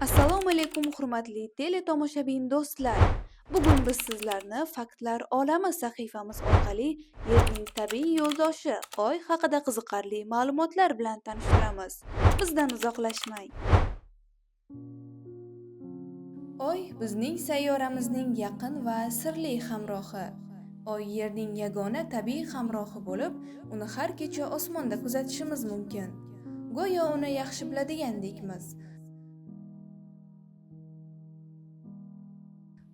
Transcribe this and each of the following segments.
Assalomu alaykum hurmatli teletomoshabin do'stlar. Bugun biz sizlarni faktlar olami sahifamiz orqali Yerning tabiiy yo'ldoshi Oy haqida qiziqarli ma'lumotlar bilan tanishtiramiz. Bizdan uzoqlashmang. Oy bizning sayyoramizning yaqin va sirli hamrohi. Oy Yerning yagona tabiiy hamrohi bo'lib, uni har kecha osmonda kuzatishimiz mumkin. Go'yo uni yaxshi biladigandekmiz.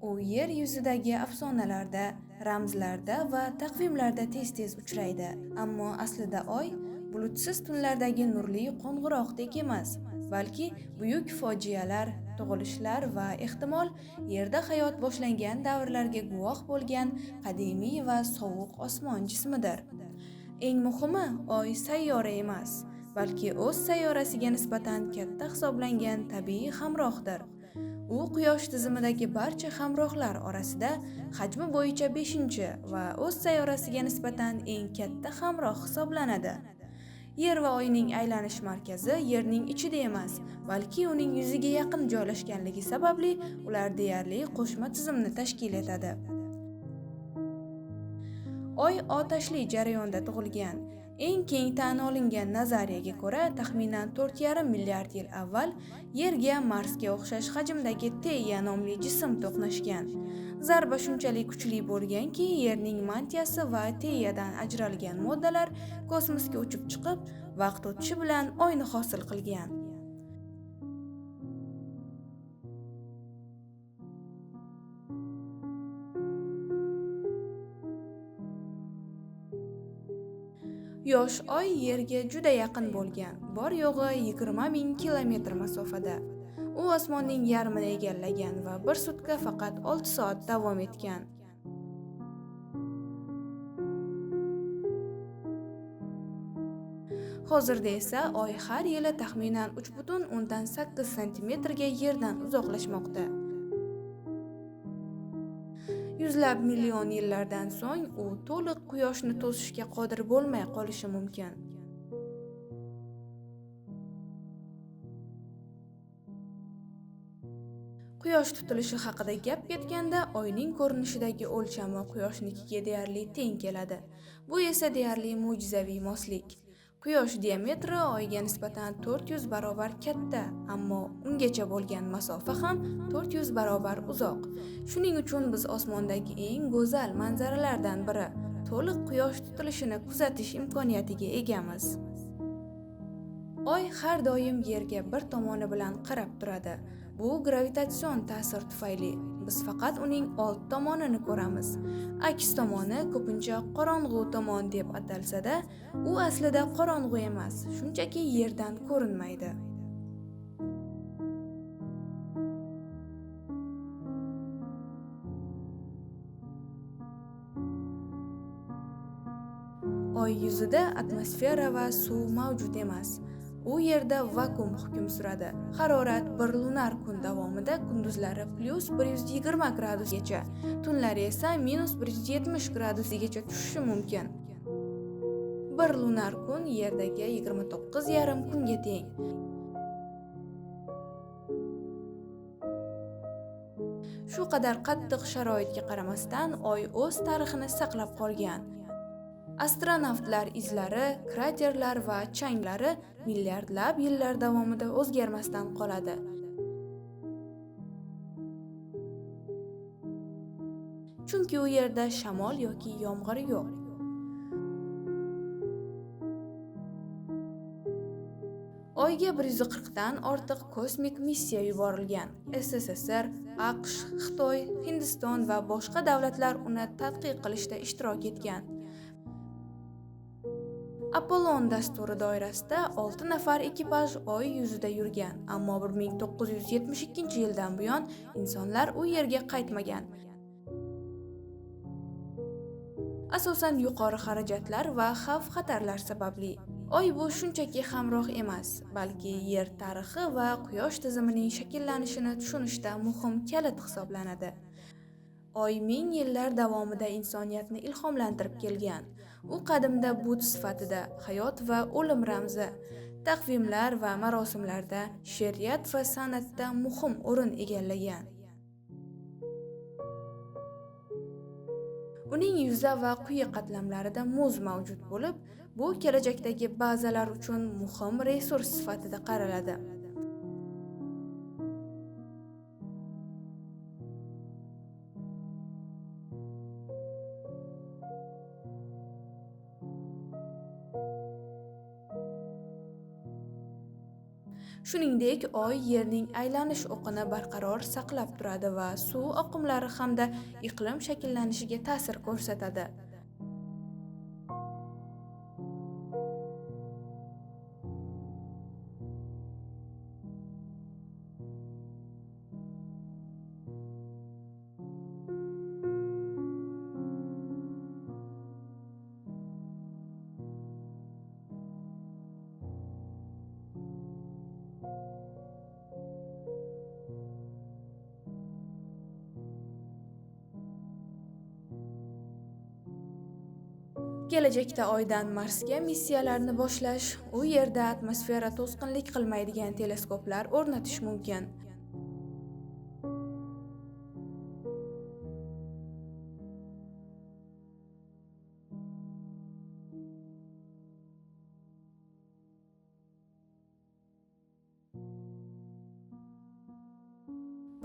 U yer yuzidagi afsonalarda, ramzlarda va taqvimlarda tez-tez uchraydi. Ammo aslida Oy bulutsiz tunlardagi nurli qo'ng'iroqdek emas, balki buyuk fojialar, tug'ilishlar va ehtimol Yerda hayot boshlangan davrlarga guvoh bo'lgan qadimiy va sovuq osmon jismidir. Eng muhimi, Oy sayyora emas, balki o'z sayyorasiga nisbatan katta hisoblangan tabiiy hamrohdir. U Quyosh tizimidagi barcha hamrohlar orasida hajmi bo'yicha 5-chi va o'z sayyorasiga nisbatan eng katta hamroh hisoblanadi. Yer va Oyning aylanish markazi Yerning ichida emas, balki uning yuziga yaqin joylashganligi sababli ular deyarli qo'shma tizimni tashkil etadi. Oy otashli jarayonda tug'ilgan. Eng keng tan olingan nazariyaga ko'ra, taxminan 4,5 milliard yil avval Yerga Marsga o'xshash hajmdagi Teia nomli jism to'qnashgan. Zarba shunchalik kuchli bo'lganki, Yerning mantiyasi va Teiadan ajralgan moddalar kosmosga uchib chiqib, vaqt o'tishi bilan Oyni hosil qilgan. Yosh Oy Yerga juda yaqin bo'lgan, bor yo'g'i 20 ming kilometr masofada. U osmonning yarmini egallagan va bir sutka faqat 6 soat davom etgan. Hozirda esa Oy har yili taxminan 3,8 santimetrga Yerdan uzoqlashmoqda. Yuzlab million yillardan so'ng u to'liq Quyoshni to'sishga qodir bo'lmay qolishi mumkin. Quyosh tutilishi haqida gap ketganda, Oyning ko'rinishidagi o'lchami Quyoshnikiga deyarli teng keladi. Bu esa deyarli mo'jizaviy moslik. Quyosh diametri Oyga nisbatan 400 barobar katta, ammo ungacha bo'lgan masofa ham 400 barobar uzoq. Shuning uchun biz osmondagi eng go'zal manzaralardan biri to'liq Quyosh tutilishini kuzatish imkoniyatiga egamiz. Oy har doim Yerga bir tomoni bilan qarab turadi. Bu gravitatsion ta'sir tufayli. Biz faqat uning old tomonini ko'ramiz. Aks tomoni ko'pincha qorong'u tomon deb atalsa-da, u aslida qorong'u emas, shunchaki Yerdan ko'rinmaydi. Oy yuzida atmosfera va suv mavjud emas. U yerda vakuum hukm suradi. Harorat bir lunar kun davomida kunduzlari +120 gradusgacha, tunlari esa -170 gradusgacha tushishi mumkin. Bir lunar kun Yerdagi 29,5 kunga teng. Shu qadar qattiq sharoitga qaramasdan, Oy o'z tarixini saqlab qolgan. Astronavtlar izlari, kraterlar va changlari milliardlab yillar davomida o'zgarmasdan qoladi. Chunki u yerda shamol yoki yomg'ir yo'q. Oyga 140 dan ortiq kosmik missiya yuborilgan. SSSR, AQSh, Xitoy, Hindiston va boshqa davlatlar uni tadqiq qilishda ishtirok etgan. Apollon dasturi doirasida 6 nafar ekipaj Oy yuzida yurgan, ammo 1972-yildan buyon insonlar u yerga qaytmagan. Asosan yuqori xarajatlar va xavf-xatarlar sababli. Oy bu shunchaki hamroh emas, balki Yer tarixi va Quyosh tizimining shakllanishini tushunishda muhim kalit hisoblanadi. Oy ming yillar davomida insoniyatni ilhomlantirib kelgan. U qadimda but sifatida hayot va o'lim ramzi, taqvimlar va marosimlarda, she'riyat va san'atda muhim o'rin egallagan. Uning yuza va quyi qatlamlarida muz mavjud bo'lib, bu kelajakdagi bazalar uchun muhim resurs sifatida qaraladi. Shuningdek, Oy Yerning aylanish o'qini barqaror saqlab turadi va suv oqimlari hamda iqlim shakllanishiga ta'sir ko'rsatadi. Kelajakda Oydan Marsga missiyalarni boshlash, u yerda atmosfera to'sqinlik qilmaydigan teleskoplar o'rnatish mumkin.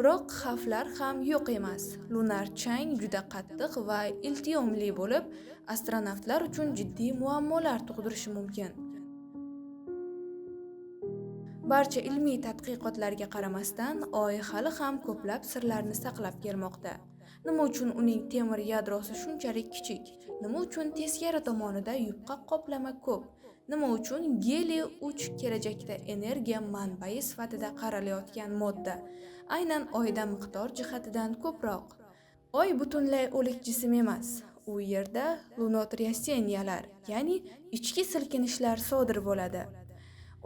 Biroq xavflar ham yo'q emas. Lunar chang juda qattiq va iltiyomli bo'lib, astronavtlar uchun jiddiy muammolar tug'dirishi mumkin. Barcha ilmiy tadqiqotlarga qaramasdan, Oy hali ham ko'plab sirlarni saqlab kelmoqda. Nima uchun uning temir yadrosi shunchalik kichik? Nima uchun teskari tomonida yupqa qoplama ko'p? Nima uchun geliy 3 kelajakda energiya manbai sifatida qaralayotgan modda aynan Oyda miqdor jihatidan ko'proq? Oy butunlay o'lik jism emas. U yerda lunotriyaseniyalar, ya'ni ichki silkinishlar sodir bo'ladi.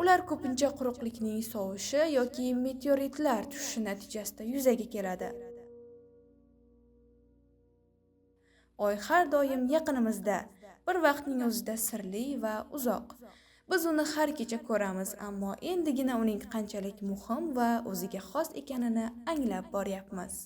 Ular ko'pincha quruqlikning sovishi yoki meteoritlar tushishi natijasida yuzaga keladi. Oy har doim yaqinimizda, bir vaqtning o'zida sirli va uzoq. Biz uni har kecha ko'ramiz, ammo endigina uning qanchalik muhim va o'ziga xos ekanini anglab boryapmiz.